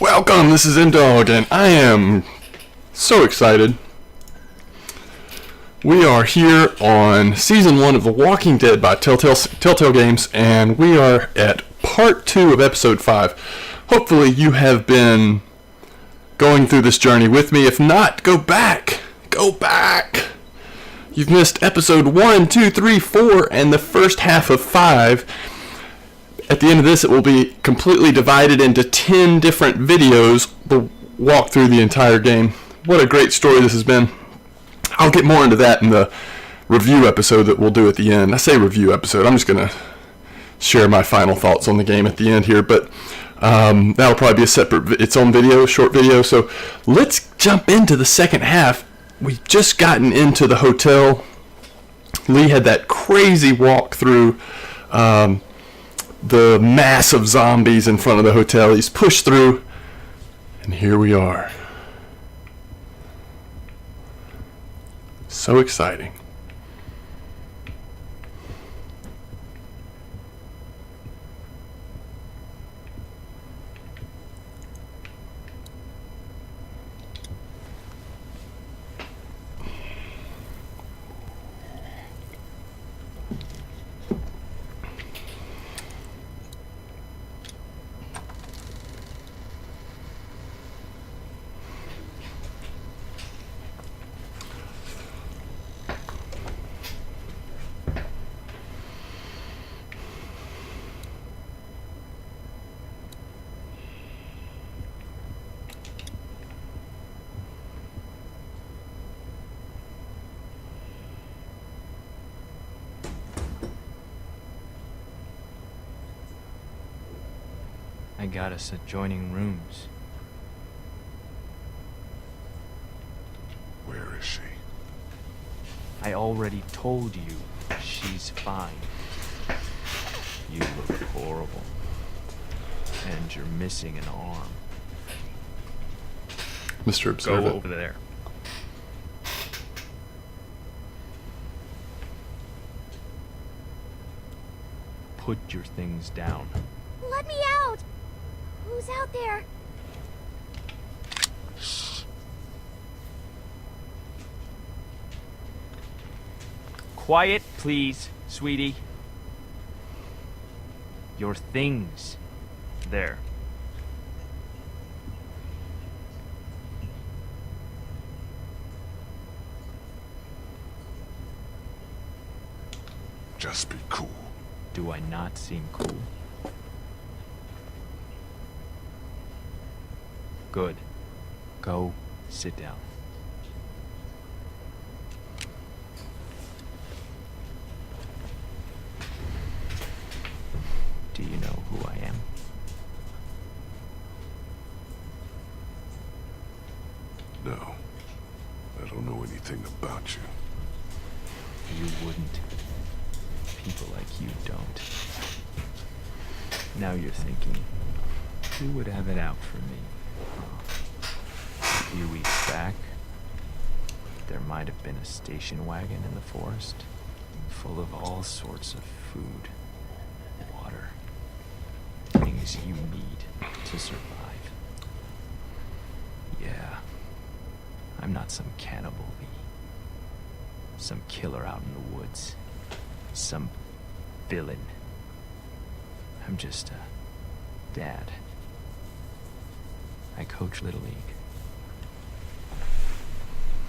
Welcome, this is Indog, and I am so excited. We are here on Season 1 of The Walking Dead by Telltale Games, and we are at Part 2 of Episode 5. Hopefully you have been going through this journey with me. If not, go back! Go back! You've missed Episode 1, 2, 3, 4, and the first half of 5. At the end of this, it will be completely divided into 10 different videos. We'll walk through the entire game. What a great story this has been. I'll get more into that in the review episode that we'll do at the end. I say review episode. I'm just going to share my final thoughts on the game at the end here, but that'll probably be a separate, its own video, short video. So let's jump into the second half. We've just gotten into the hotel. Lee had that crazy walk through the mass of zombies in front of the hotel. He's pushed through, and here we are. So exciting. I got us adjoining rooms. Where is she? I already told you she's fine. You look horrible. And you're missing an arm. Mr. Observant. Go over there. Put your things down. Let me out! Who's out there? Quiet, please, sweetie. Your things. There. Just be cool. Do I not seem cool? Good. Go sit down. Do you know who I am? No. I don't know anything about you. You wouldn't. People like you don't. Now you're thinking, who would have it out for me? A few weeks back, there might have been a station wagon in the forest, full of all sorts of food, water, things you need to survive. Yeah, I'm not some cannibal, Lee. Some killer out in the woods. Some villain. I'm just a dad. I coach Little League.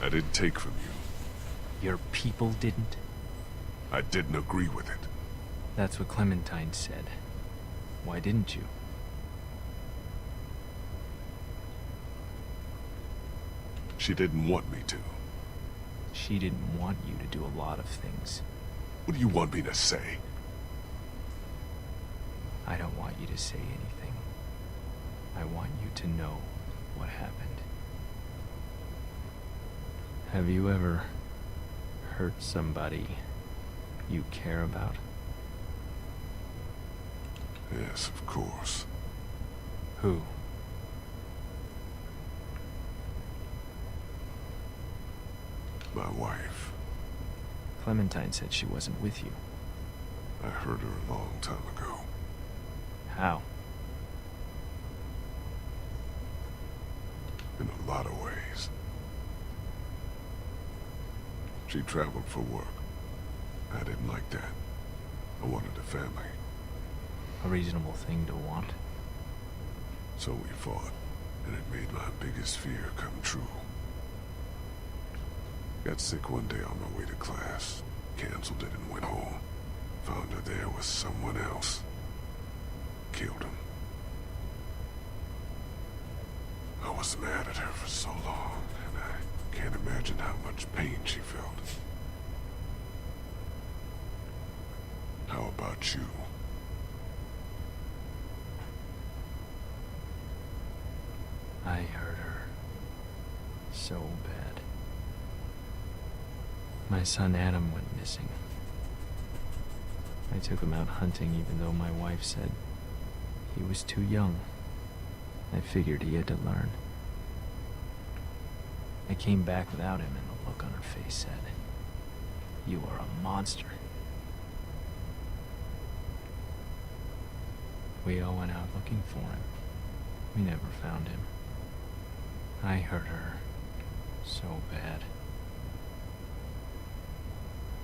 I didn't take from you. Your people didn't? I didn't agree with it. That's what Clementine said. Why didn't you? She didn't want me to. She didn't want you to do a lot of things. What do you want me to say? I don't want you to say anything. I want you to know what happened. Have you ever hurt somebody you care about? Yes, of course. Who? My wife. Clementine said she wasn't with you. I heard her a long time ago. How? lot of ways. She traveled for work. I didn't like that. I wanted a family. A reasonable thing to want. So we fought, and it made my biggest fear come true. Got sick one day on my way to class. Canceled it and went home. Found her there with someone else. Killed him. I was mad at her for so long, and I can't imagine how much pain she felt. How about you? I hurt her so bad. My son Adam went missing. I took him out hunting even though my wife said he was too young. I figured he had to learn. I came back without him, and the look on her face said, "You are a monster." We all went out looking for him. We never found him. I hurt her so bad.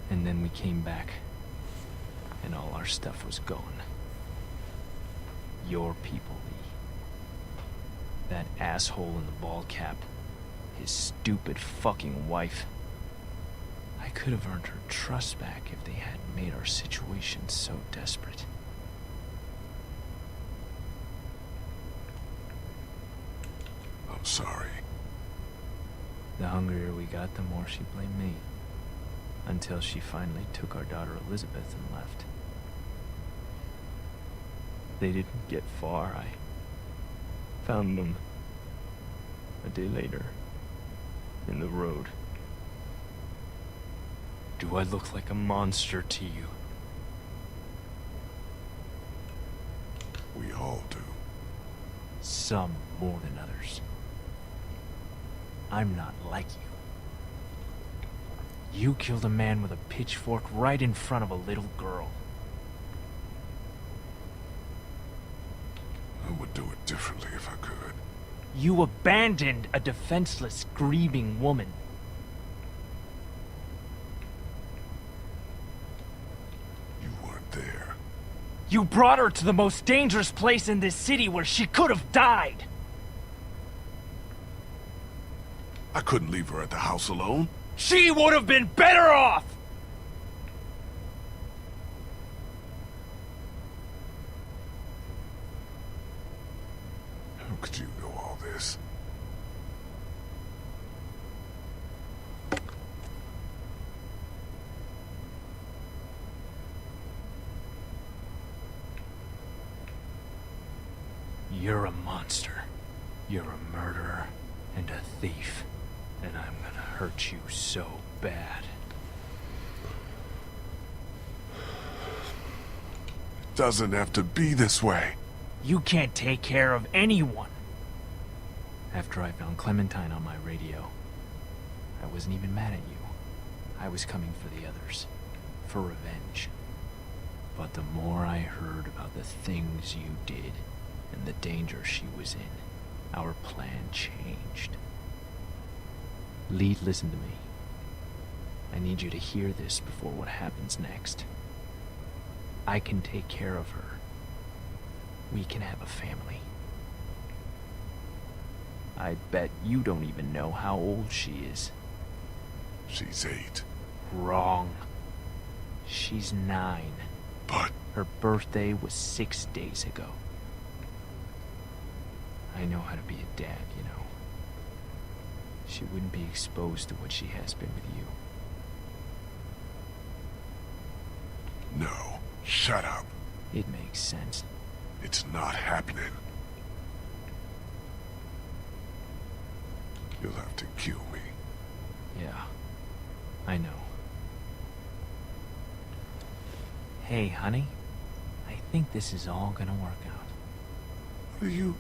And then we came back, and all our stuff was gone. Your people, Lee. That asshole in the ball cap. His stupid fucking wife. I could have earned her trust back if they hadn't made our situation so desperate. I'm sorry. The hungrier we got, the more she blamed me. Until she finally took our daughter Elizabeth and left. They didn't get far. I found them a day later in the road. Do I look like a monster to you? We all do. Some more than others. I'm not like you. You killed a man with a pitchfork right in front of a little girl. I would do it differently if I could. You abandoned a defenseless, grieving woman. You weren't there. You brought her to the most dangerous place in this city where she could have died. I couldn't leave her at the house alone. She would have been better off! How could you know all this? You're a monster. You're a murderer and a thief. And I'm gonna hurt you so bad. It doesn't have to be this way. You can't take care of anyone. After I found Clementine on my radio, I wasn't even mad at you. I was coming for the others. For revenge. But the more I heard about the things you did and the danger she was in, our plan changed. Lee, listen to me. I need you to hear this before what happens next. I can take care of her. We can have a family. I bet you don't even know how old she is. She's 8. Wrong. She's 9. But Her birthday was 6 days ago. I know how to be a dad, you know. She wouldn't be exposed to what she has been with you. no. Shut up. It makes sense. It's not happening. You'll have to kill me. Yeah, I know. Hey, honey. I think this is all gonna work out. What are you...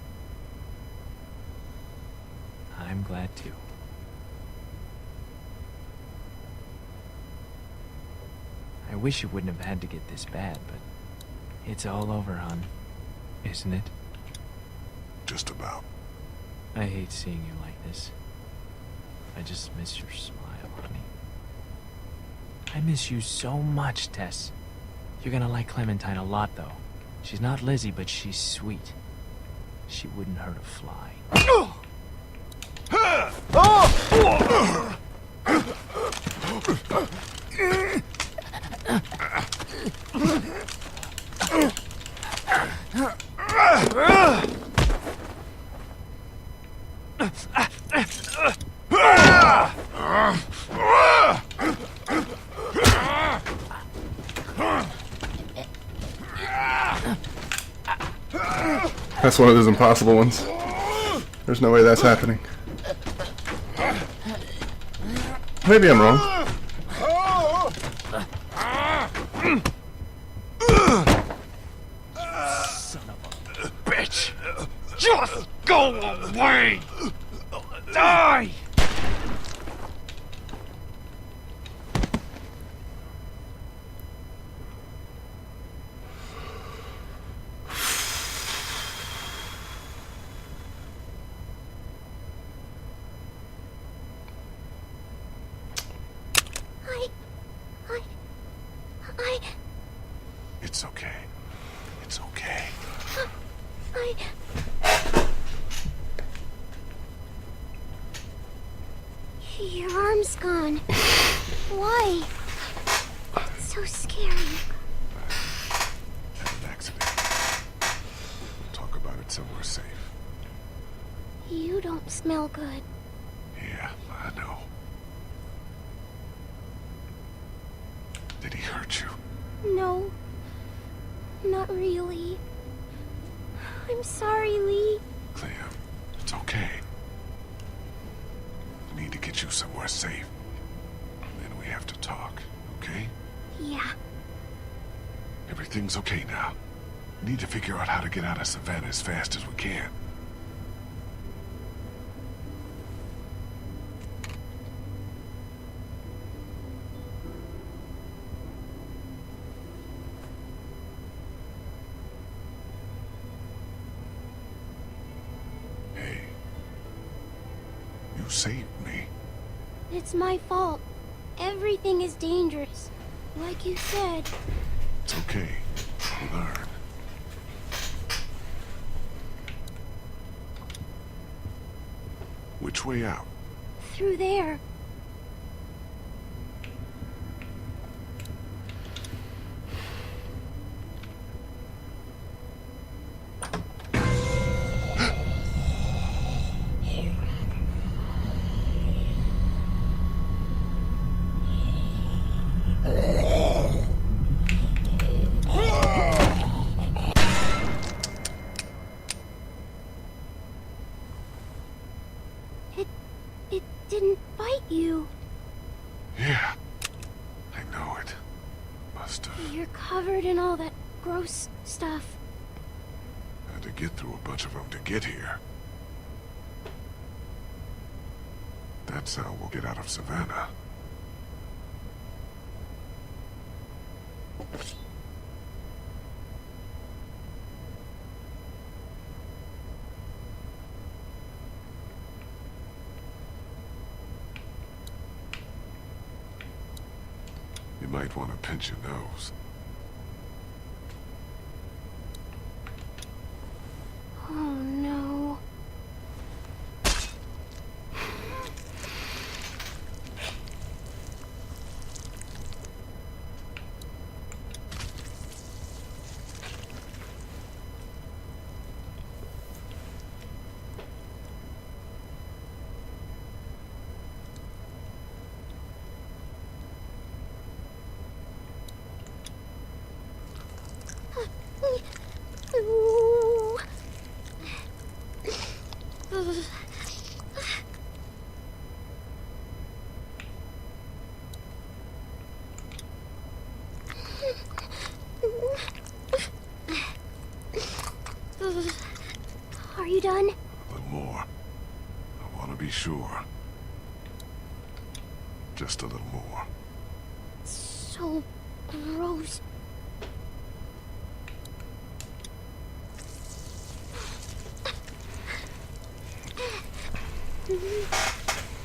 I'm glad too. I wish it wouldn't have had to get this bad, but it's all over, hon. Isn't it? Just about. I hate seeing you like this. I just miss your smile, honey. I miss you so much, Tess. You're gonna like Clementine a lot, though. She's not Lizzie, but she's sweet. She wouldn't hurt a fly. That's one of those impossible ones. There's no way that's happening. Maybe I'm wrong. Bitch! Just go away! Die! I... It's okay. It's okay. I... Your arm's gone. Why? It's so scary. Had an accident. We'll talk about it somewhere safe. You don't smell good. Yeah, I know. Did he hurt you? No. Not really. I'm sorry, Lee. Clem, it's okay. We need to get you somewhere safe. Then we have to talk, okay? Yeah. Everything's okay now. We need to figure out how to get out of Savannah as fast as we can. Hey. You saved me. It's my fault. Everything is dangerous. Like you said. It's okay. We'll learn. Which way out? Through there. It didn't bite you. Yeah. I know it. Must have. You're covered in all that gross stuff. Had to get through a bunch of them to get here. That's how we'll get out of Savannah. You might want to pinch your nose. Oh no. Ooh. Are you done? A little more. I want to be sure. Just a little more. So gross.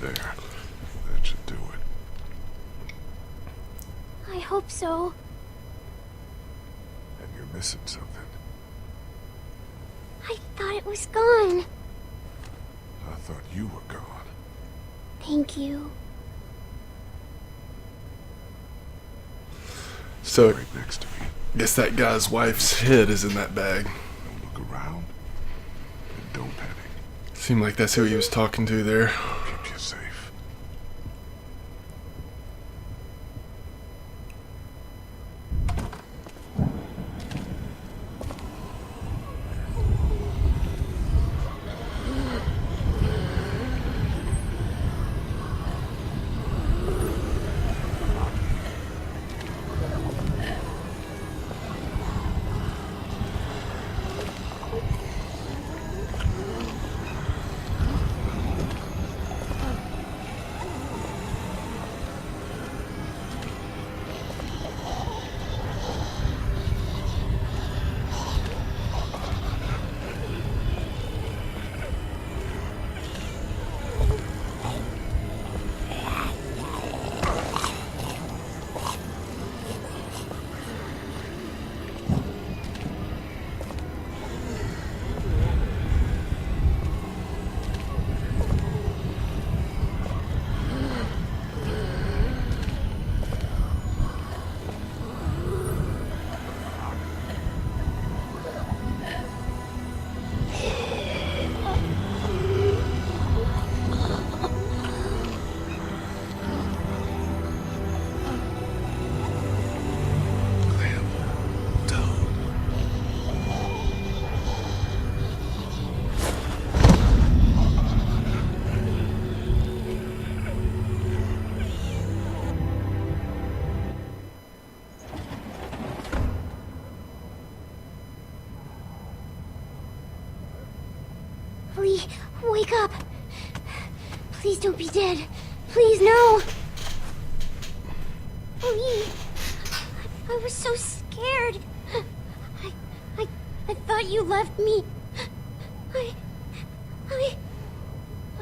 There. hope so. And you're missing something. I thought it was gone. I thought you were gone. Thank you. So, Right next to me. guess that guy's wife's head is in that bag. Don't look around. And don't panic. Seemed like that's who he was talking to there. I'll keep you safe. Lee, wake up. Please don't be dead. Please, no. Lee, I was so scared. I thought you left me.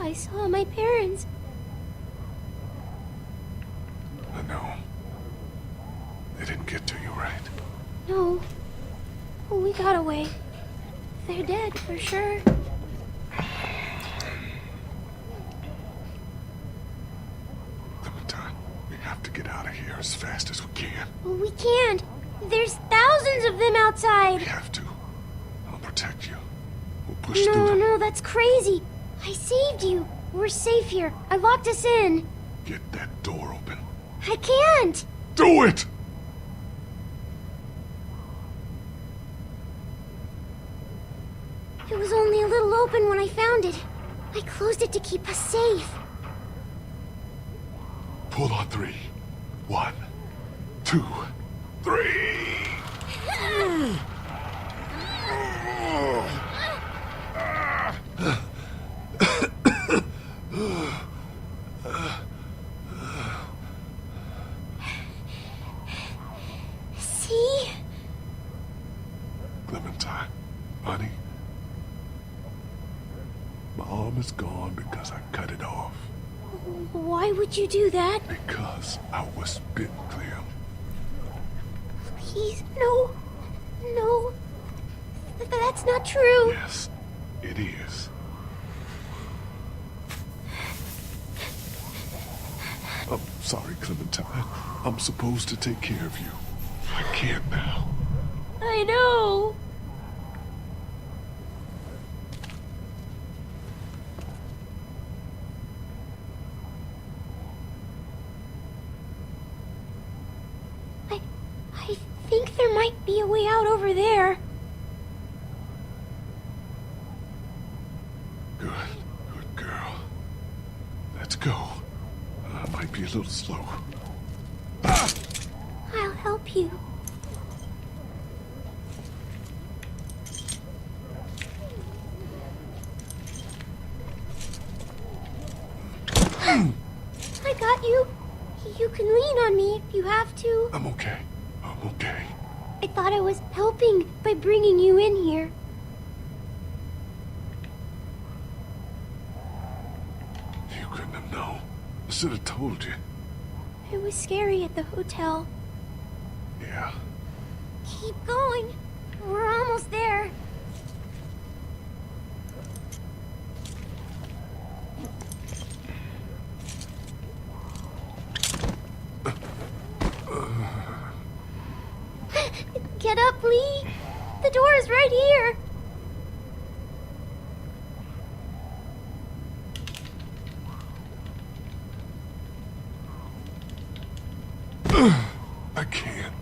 I saw my parents. I know. They didn't get to you, right? No. We got away. They're dead for sure. Clementine, we have to get out of here as fast as we can. We can't. There's thousands of them outside. We have to. I'll protect you. We'll push through No, them. no, that's crazy. I saved you. We're safe here. I locked us in. Get that door open. I can't. Do it! It was only a little open when I found it. I closed it to keep us safe. Pull on 3. 1, 2, 3. See? Clementine, honey. My arm is gone because I cut it off. Why would you do that? Because I was bitten, Clem. Please, no. No. That's not true. Yes, it is. I'm sorry, Clementine. I'm supposed to take care of you. I can't now. I know. I think there might be a way out over there. Good girl. Let's go. I might be a little slow. I'll help you. I got you. You can lean on me if you have to. I'm okay. I'm okay. I thought I was helping by bringing you in here. You couldn't have known. I should have told you. It was scary at the hotel. Yeah. Keep going. We're almost there. Get up, Lee. The door is right here. I can't.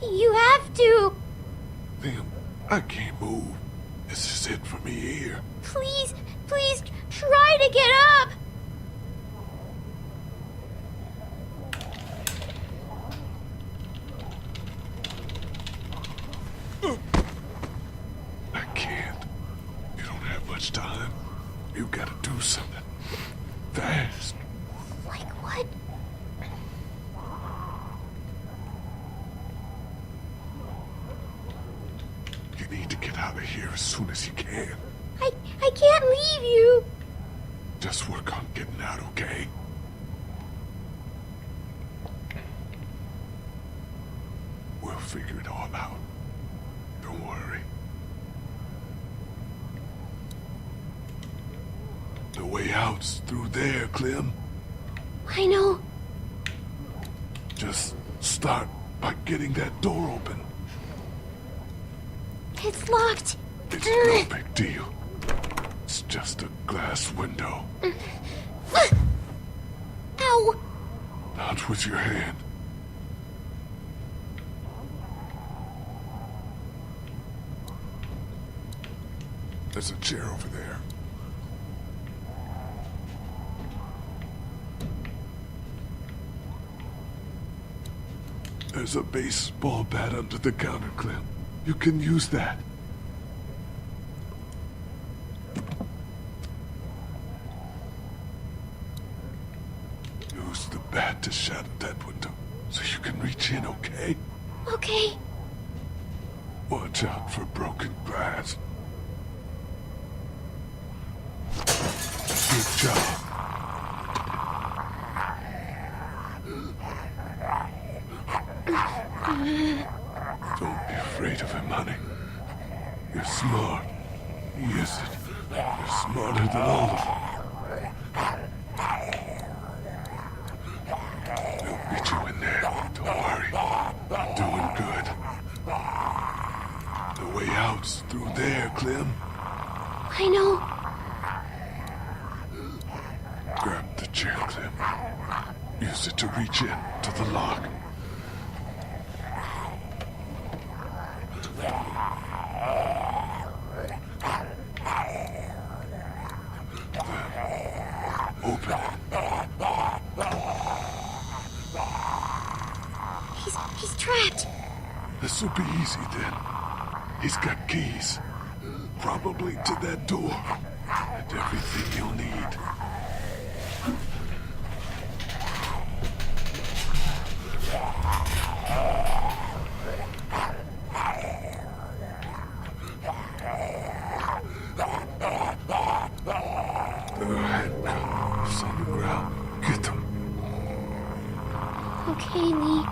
You have to. Then I can't move. This is it for me here. Please, please try to get up. I can't. You don't have much time. You gotta do something. Fast. Like what? You need to get out of here as soon as you can. I can't leave you. Just work on getting out, okay? We'll figure it all out. Don't worry. The way out's through there, Clem. I know. Just start by getting that door open. It's locked. It's no big deal. It's just a glass window. Ow! Not with your hand. There's a chair over there. There's a baseball bat under the counter, Clem. You can use that. Use the bat to shatter that window so you can reach in, okay? Okay. Watch out for broken glass. Good job. Don't be afraid of him, honey. You're smart. Yes, you're smarter than all of them. They'll get you in there. Don't worry. You're doing good. The way out's through there, Clem. I know. Grab the chair, Clem. Use it to reach in to the lock. Open it. He's trapped. This will be easy then. He's got keys. Probably to that door. And everything you'll need. There are handcuffs on the ground. Get them. Okay, Lee.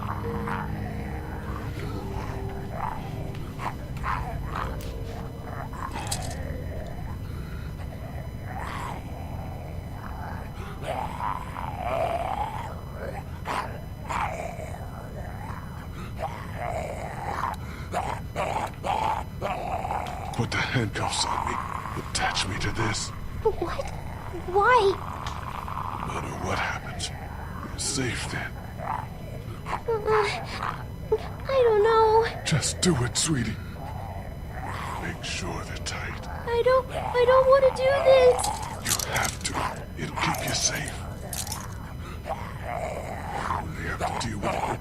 Put the handcuffs on me. Attach me to this. What? Why? No matter what happens, you're safe then. I don't know. Just do it, sweetie. Make sure they're tight. I don't want to do this. You have to. It'll keep you safe. You only have to deal with it.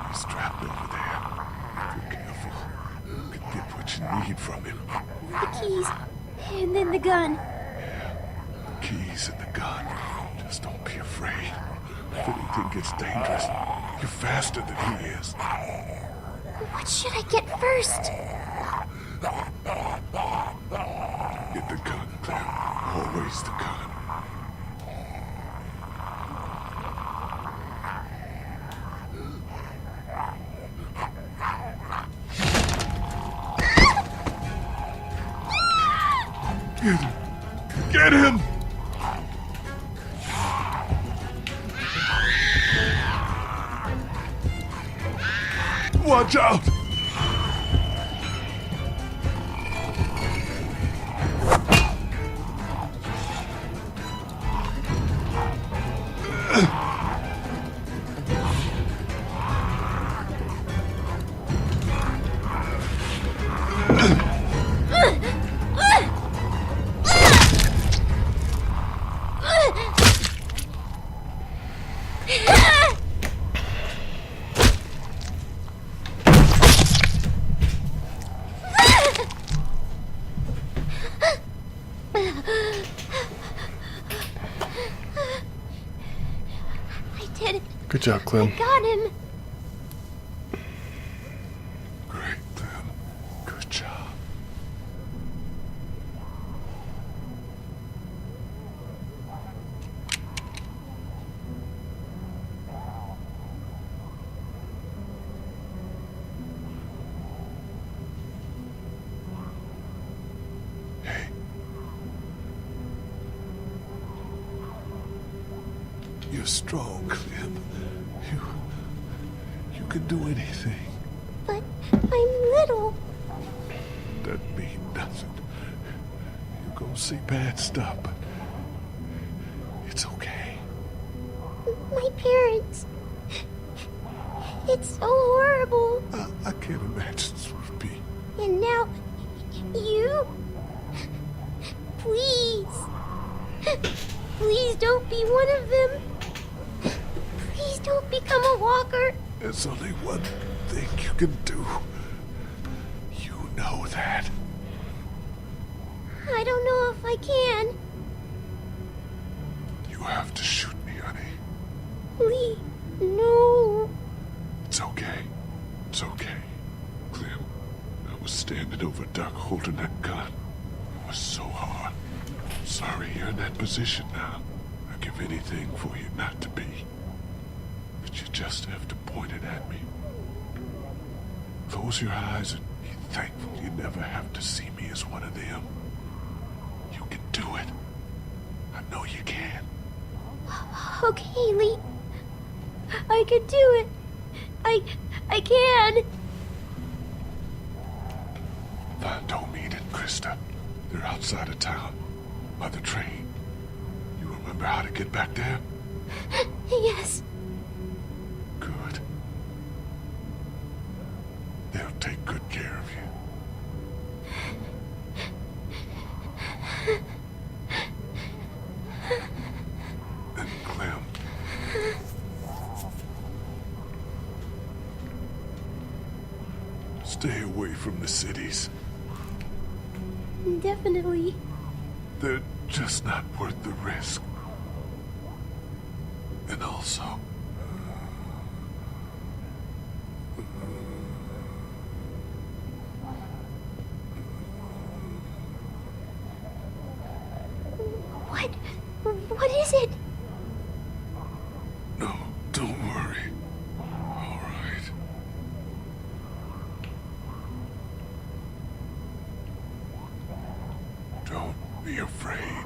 He's trapped over there. If you're careful, you can get what you need from him. The keys. And then the gun. The keys and the gun. Just don't be afraid. If anything gets dangerous, you're faster than he is. What should I get first? Get the gun, Clem. Always the gun. Watch out! I did it. Good job, Clem. Got him. Great, Clem. Good job. Hey. You're strong, Clem. You can do anything. But I'm little. That mean nothing. You're gonna see bad stuff, but it's okay. My parents. It's so horrible. I can't imagine this would be. And now, you? Please. Please don't be one of them. Please don't become a walker. There's only one thing you can do. You know that. I don't know if I can. You have to shoot me, honey. Please, no. It's okay. It's okay. Clem, I was standing over Duck holding that gun. It was so hard. Sorry you're in that position now. I'd give anything for you not to be. But you just have to point it at me. Close your eyes and be thankful you never have to see me as one of them. You can do it. I know you can. Okay, Lee. I can do it. I can. Find Tomine and Krista. They're outside of town, by the train. You remember how to get back there? Yes. Good. They'll take good care of you. And Clem. Stay away from the cities. Definitely. They're just not worth the risk. And also, What is it? no, don't worry. All right. Don't be afraid.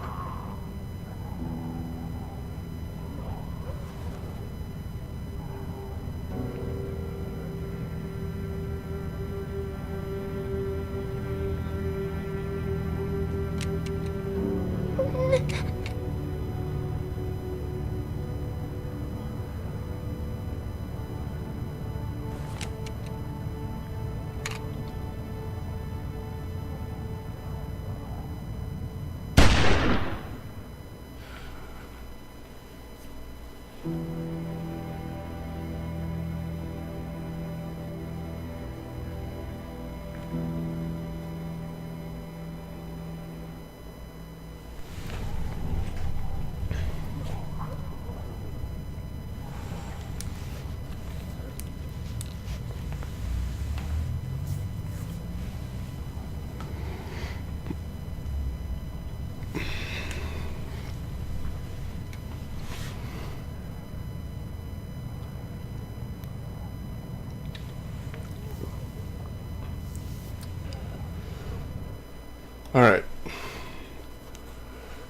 All right.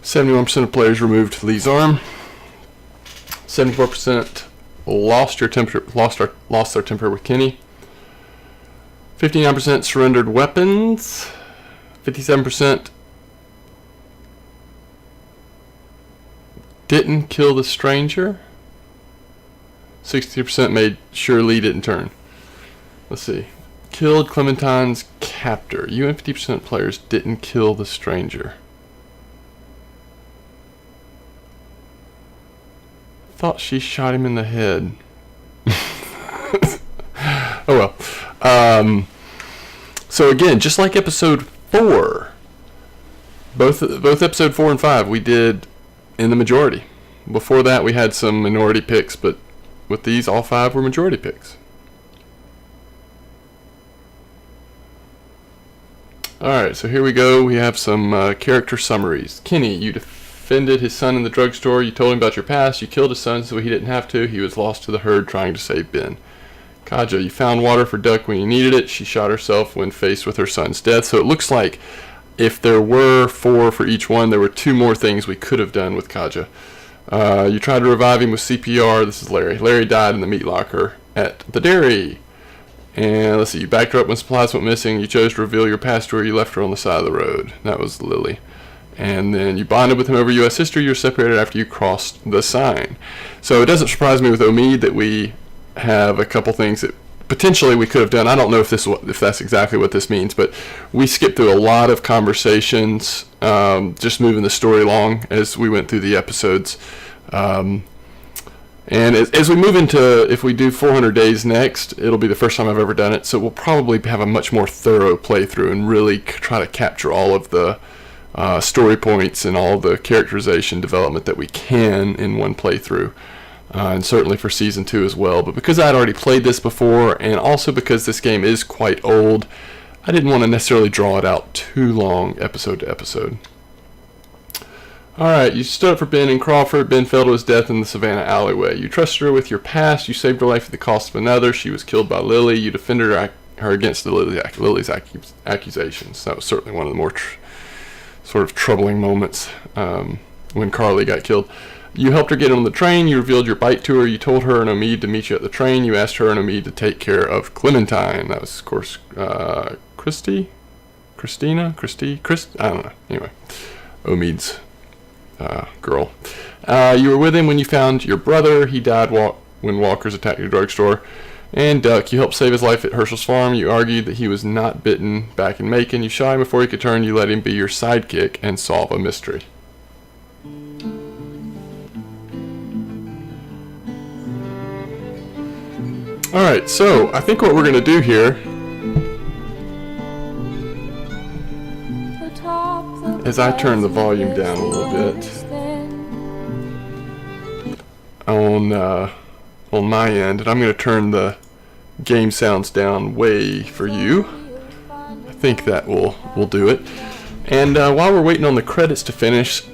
71% of players removed Lee's arm. 74% lost their temper with Kenny. 59% surrendered weapons. 57% didn't kill the stranger. 60% made sure Lee didn't turn. Let's see. Killed Clementine's captor. You and 50% of players didn't kill the stranger. Thought she shot him in the head. Oh well. So again, just like episode 4, both episode 4 and 5 we did in the majority. Before that we had some minority picks, but with these all 5 were majority picks. Alright, so here we go. We have some character summaries. Kenny, you defended his son in the drugstore. You told him about your past. You killed his son so he didn't have to. He was lost to the herd trying to save Ben. Kaja, you found water for Duck when you needed it. She shot herself when faced with her son's death. So it looks like if there were 4 for each one, there were 2 more things we could have done with Kaja. You tried to revive him with CPR. This is Larry. Larry died in the meat locker at the dairy. And let's see, you backed her up when supplies went missing. You chose to reveal your past to her. You left her on the side of the road. That was Lily. And then you bonded with him over U.S. history. You were separated after you crossed the sign. So it doesn't surprise me with Omid that we have a couple things that potentially we could have done. I don't know if that's exactly what this means, but we skipped through a lot of conversations, just moving the story along as we went through the episodes. And as we move into, if we do 400 days next, it'll be the first time I've ever done it, so we'll probably have a much more thorough playthrough and really try to capture all of the story points and all the characterization development that we can in one playthrough. And certainly for Season 2 as well. But because I'd already played this before, and also because this game is quite old, I didn't want to necessarily draw it out too long, episode to episode. Alright, you stood up for Ben and Crawford. Ben fell to his death in the Savannah alleyway. You trusted her with your past. You saved her life at the cost of another. She was killed by Lily. You defended her against Lily's accusations. That was certainly one of the more sort of troubling moments when Carly got killed. You helped her get on the train. You revealed your bite to her. You told her and Omid to meet you at the train. You asked her and Omid to take care of Clementine. That was, of course, Christy? I don't know. Anyway, Omid's girl. You were with him when you found your brother. He died when walkers attacked your drugstore. And Duck, you helped save his life at Herschel's farm. You argued that he was not bitten back in Macon. You shot him before he could turn. You let him be your sidekick and solve a mystery. Alright, so I think what we're going to do here is I turn the volume down a little bit on my end, and I'm going to turn the game sounds down way for you. I think that will do it. And while we're waiting on the credits to finish,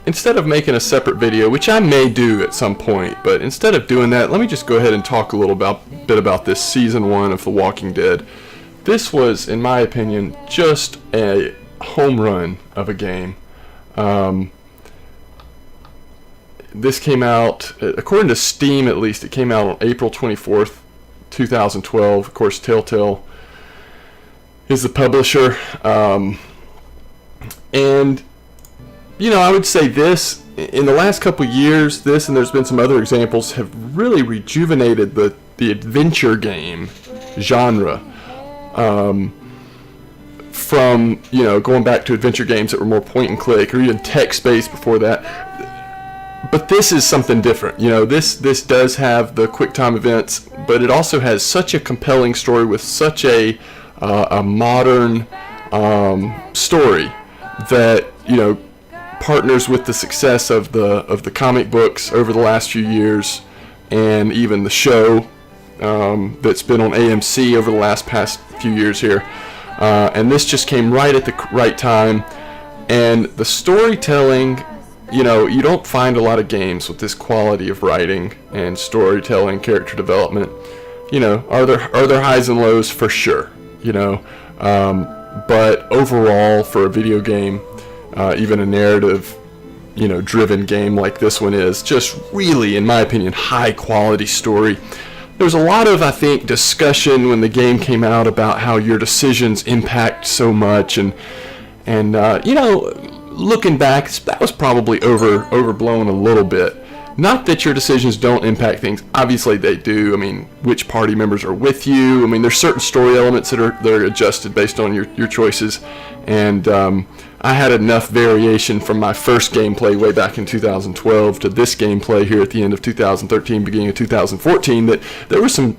instead of making a separate video, which I may do at some point, but instead of doing that, let me just go ahead and talk a little bit about this Season 1 of The Walking Dead. This was, in my opinion, just a home run of a game. This came out, according to Steam at least, it came out on April 24th, 2012. Of course, Telltale is the publisher. And you know, I would say this, in the last couple years, this, and there's been some other examples, have really rejuvenated the adventure game genre. From, you know, going back to adventure games that were more point and click, or even text-based before that. But this is something different. You know, this does have the quick time events, but it also has such a compelling story with such a modern story that, you know, partners with the success of the comic books over the last few years, and even the show that's been on AMC over the past few years here. And this just came right at the right time. And the storytelling, you know, you don't find a lot of games with this quality of writing and storytelling, character development. You know, are there highs and lows? For sure, you know. But overall, for a video game, even a narrative, you know, driven game like this one is, just really, in my opinion, high quality story. there was a lot of, I think, discussion when the game came out about how your decisions impact so much, and looking back, that was probably overblown a little bit. Not that your decisions don't impact things. Obviously they do. I mean, which party members are with you. I mean, there's certain story elements that are adjusted based on your choices. And I had enough variation from my first gameplay way back in 2012 to this gameplay here at the end of 2013, beginning of 2014, that there were some,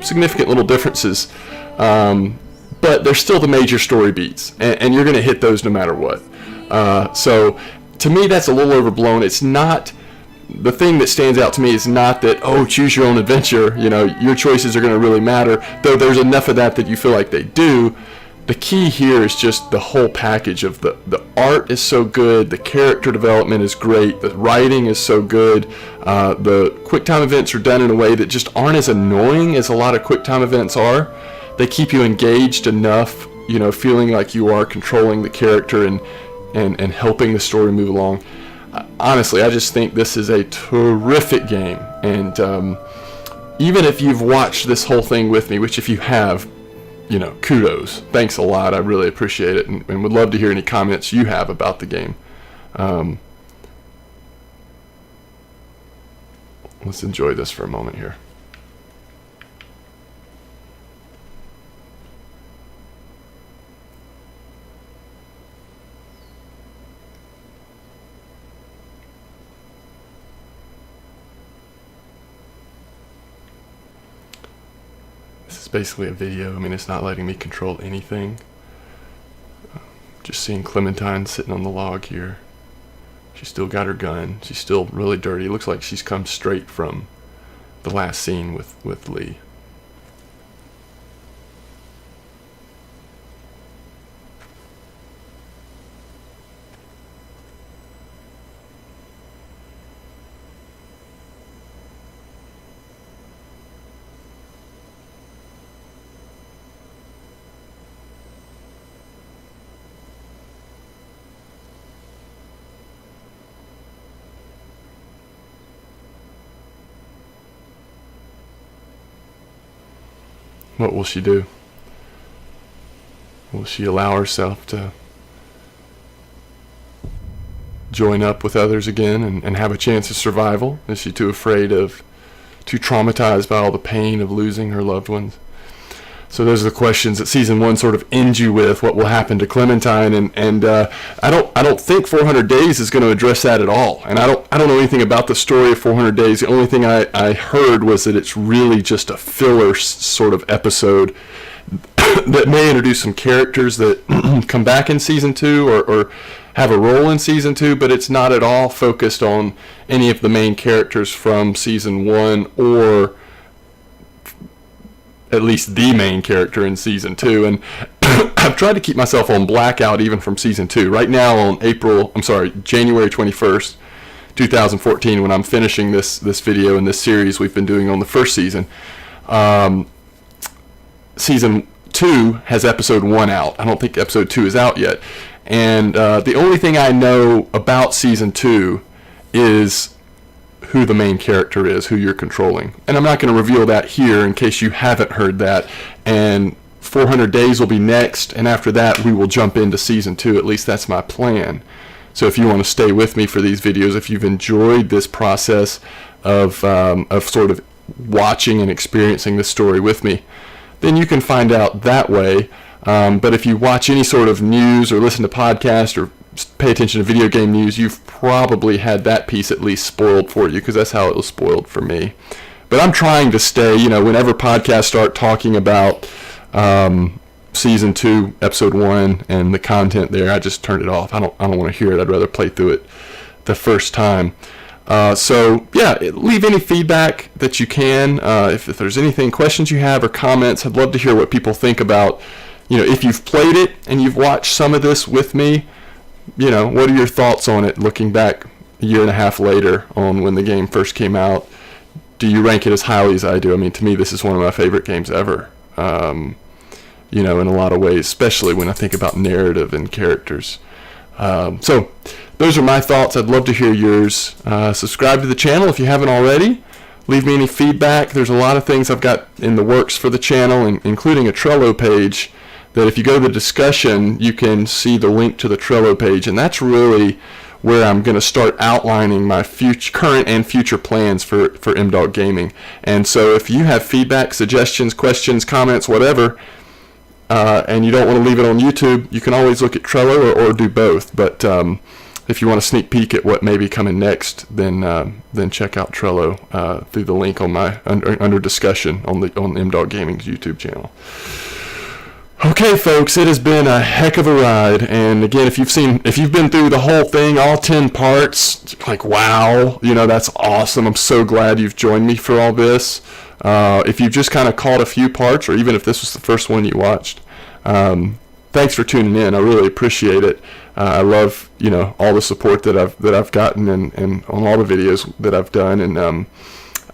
significant little differences. But there's still the major story beats, and you're going to hit those no matter what. So to me, that's a little overblown. It's not... The thing that stands out to me is not that, choose your own adventure, your choices are going to really matter, though there's enough of that you feel like they do. The key here is just the whole package of the art is so good, the character development is great, the writing is so good, the QuickTime events are done in a way that just aren't as annoying as a lot of QuickTime events are. They keep you engaged enough, feeling like you are controlling the character and helping the story move along. Honestly, I just think this is a terrific game, and even if you've watched this whole thing with me, which if you have, kudos. Thanks a lot. I really appreciate it, and would love to hear any comments you have about the game. Let's enjoy this for a moment here. Basically a video. I mean, it's not letting me control anything. Just seeing Clementine sitting on the log here. She's still got her gun. She's still really dirty. It looks like she's come straight from the last scene with Lee. What will she do? Will she allow herself to join up with others again and have a chance of survival? Is she too traumatized by all the pain of losing her loved ones? So those are the questions that season 1 sort of ends you with. What will happen to Clementine? And I don't think 400 Days is going to address that at all. And I don't know anything about the story of 400 Days. The only thing I heard was that it's really just a filler sort of episode that may introduce some characters that come back in season 2 or have a role in season 2, but it's not at all focused on any of the main characters from season 1, or at least the main character in season 2. And I've tried to keep myself on blackout even from season 2. Right now on January 21st, 2014, when I'm finishing this video in this series we've been doing on the first season, season 2 has episode 1 out. I don't think episode 2 is out yet. And the only thing I know about season 2 is who the main character is, who you're controlling. And I'm not going to reveal that here in case you haven't heard that. And 400 Days will be next, and after that we will jump into season 2. At least that's my plan. So if you want to stay with me for these videos, if you've enjoyed this process of sort of watching and experiencing this story with me, then you can find out that way. But if you watch any sort of news or listen to podcasts or pay attention to video game news, you've probably had that piece at least spoiled for you, because that's how it was spoiled for me. But I'm trying to stay, whenever podcasts start talking about season 2, episode 1, and the content there, I just turn it off. I don't want to hear it. I'd rather play through it the first time. So yeah, leave any feedback that you can. If there's anything, questions you have or comments, I'd love to hear what people think about, if you've played it and you've watched some of this with me, what are your thoughts on it looking back a year and a half later on when the game first came out? Do you rank it as highly as I do? I mean, to me, this is one of my favorite games ever, in a lot of ways, especially when I think about narrative and characters. So those are my thoughts. I'd love to hear yours. Subscribe to the channel if you haven't already. leave me any feedback. There's a lot of things I've got in the works for the channel, including a Trello page that if you go to the discussion, you can see the link to the Trello page, and that's really where I'm going to start outlining my current and future plans for M-Dog Gaming. And so if you have feedback, suggestions, questions, comments, whatever, and you don't want to leave it on YouTube, you can always look at Trello or do both. But if you want a sneak peek at what may be coming next, then check out Trello through the link on my under discussion on M-Dog Gaming's YouTube channel. Okay, folks, it has been a heck of a ride, and again, if you've been through the whole thing, all 10 parts, like, wow, that's awesome. I'm so glad you've joined me for all this. If you've just kind of caught a few parts, or even if this was the first one you watched, thanks for tuning in. I really appreciate it. I love, all the support that I've gotten and on all the videos that I've done, and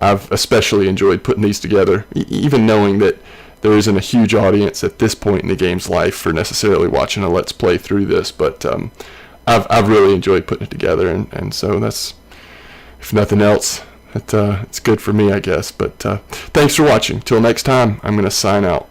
I've especially enjoyed putting these together, even knowing that there isn't a huge audience at this point in the game's life for necessarily watching a Let's Play through this, but I've really enjoyed putting it together, and so that's, if nothing else, it's good for me, I guess. But thanks for watching. Till next time, I'm going to sign out.